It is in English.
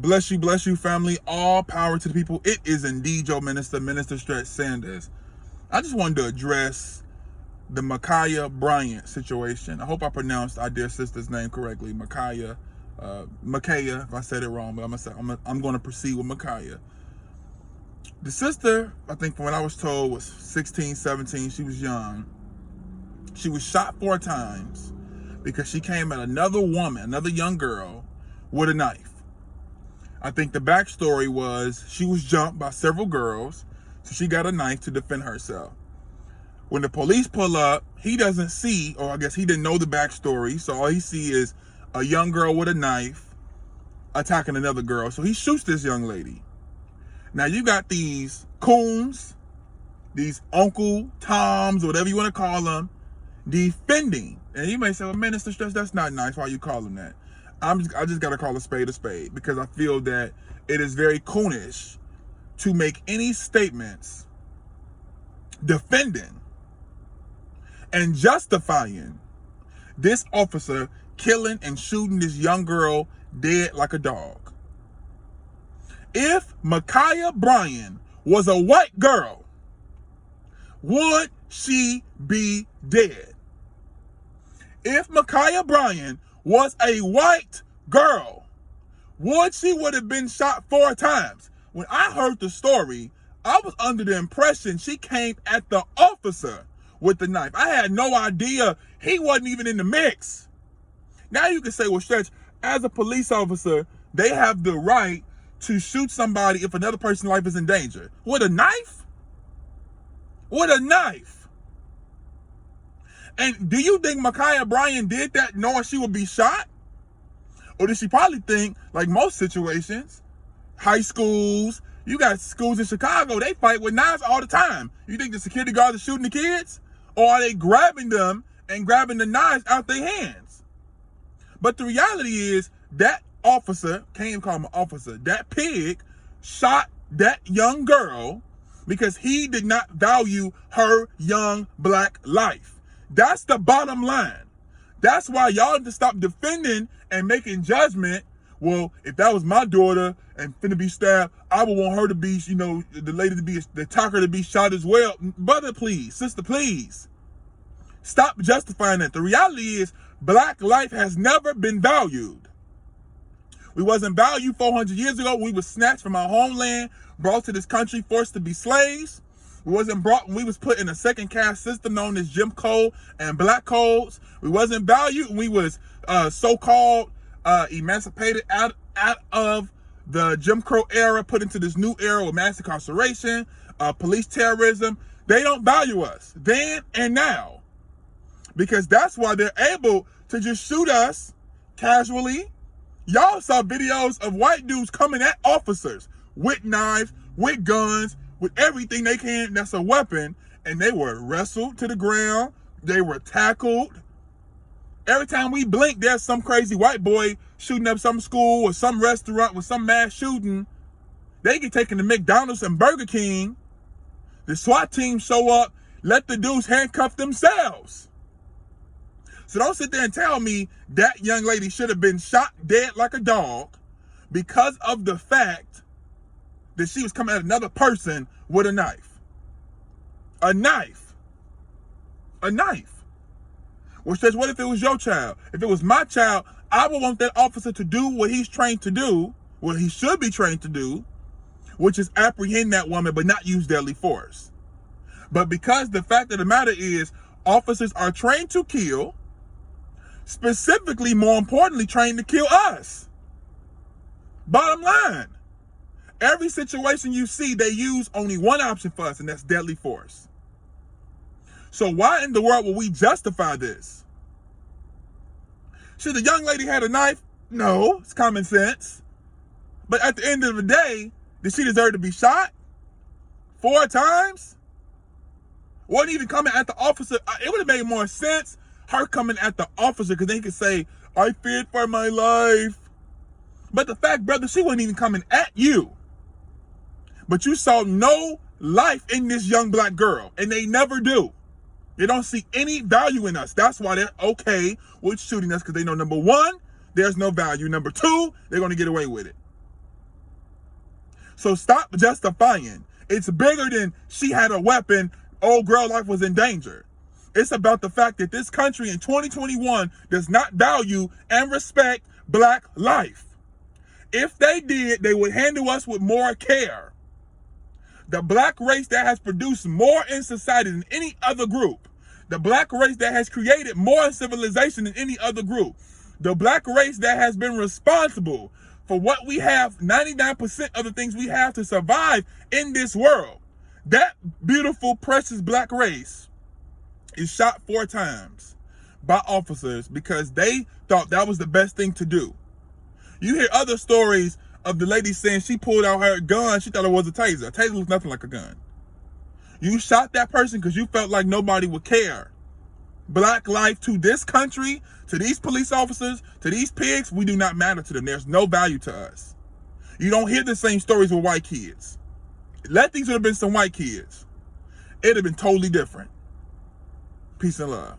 Bless you, family. All power to the people. It is indeed your minister, Minister Stretch Sanders. I just wanted to address the Bryant situation. I hope I pronounced our dear sister's name correctly, Makaya, if I said it wrong, but I'm going to proceed with Makaya. The sister, I think from what I was told, was 16, 17. She was young. She was shot 4 times because she came at another woman, another young girl, with a knife. I think the backstory was she was jumped by several girls, so she got a knife to defend herself. When the police pull up, he doesn't see, or I guess he didn't know the backstory, so all he see is a young girl with a knife attacking another girl. So he shoots this young lady. Now you got these coons, these Uncle Toms, whatever you want to call them, defending. And you may say, well, Minister Stress, that's not nice. Why you call them that? I just got to call a spade because I feel that it is very coonish to make any statements defending and justifying this officer killing and shooting this young girl dead like a dog. If Makaya Bryant was a white girl, would she be dead? If Makaya Bryant was a white girl, she would have been shot 4 times. When I heard the story, I was under the impression she came at the officer with the knife. I had no idea he wasn't even in the mix. Now you can say, well, Stretch, as a police officer, they have the right to shoot somebody if another person's life is in danger. With a knife? With a knife. And do you think Makaya Bryant did that knowing she would be shot? Or did she probably think, like most situations, high schools, you got schools in Chicago, they fight with knives all the time. You think the security guards are shooting the kids? Or are they grabbing them and grabbing the knives out their hands? But the reality is that officer, can't even call him an officer, that pig shot that young girl because he did not value her young black life. That's the bottom line. That's why y'all have to stop defending and making judgment. Well, if that was my daughter and finna be stabbed, I would want her to be, the lady to be, the attacker to be shot as well. Brother, please, sister, please. Stop justifying that. The reality is black life has never been valued. We wasn't valued 400 years ago when we were snatched from our homeland, brought to this country, forced to be slaves. We wasn't brought when we was put in a second caste system known as Jim Crow and Black Codes. We wasn't valued when we was so-called emancipated out of the Jim Crow era, put into this new era with mass incarceration, police terrorism. They don't value us then and now because that's why they're able to just shoot us casually. Y'all saw videos of white dudes coming at officers with knives, with guns, with everything they can that's a weapon, and they were wrestled to the ground. They were tackled. Every time we blink, there's some crazy white boy shooting up some school or some restaurant with some mass shooting. They get taken to McDonald's and Burger King. The SWAT team show up, let the dudes handcuff themselves. So don't sit there and tell me that young lady should have been shot dead like a dog because of the fact that she was coming at another person with a knife. A knife. A knife. Which says, what if it was your child? If it was my child, I would want that officer to do what he's trained to do, what he should be trained to do, which is apprehend that woman but not use deadly force. But because the fact of the matter is, officers are trained to kill, specifically, more importantly, trained to kill us. Bottom line. Every situation you see, they use only one option for us, and that's deadly force. So why in the world will we justify this? Should the young lady had a knife? No, it's common sense. But at the end of the day, did she deserve to be shot 4 times? Wasn't even coming at the officer. It would have made more sense her coming at the officer because they could say, I feared for my life. But the fact, brother, she wasn't even coming at you. But you saw no life in this young black girl, and they never do. They don't see any value in us. That's why they're okay with shooting us, because they know, number one, there's no value. Number two, they're going to get away with it. So stop justifying. It's bigger than she had a weapon, old girl life was in danger. It's about the fact that this country in 2021 does not value and respect black life. If they did, they would handle us with more care. The black race that has produced more in society than any other group. The black race that has created more civilization than any other group. The black race that has been responsible for what we have, 99% of the things we have to survive in this world. That beautiful, precious black race is shot 4 times by officers because they thought that was the best thing to do. You hear other stories of the lady saying she pulled out her gun, she thought it was a taser. A taser looks nothing like a gun. You shot that person because you felt like nobody would care. Black life to this country, to these police officers, to these pigs, we do not matter to them. There's no value to us. You don't hear the same stories with white kids. Let these would have been some white kids. It'd have been totally different. Peace and love.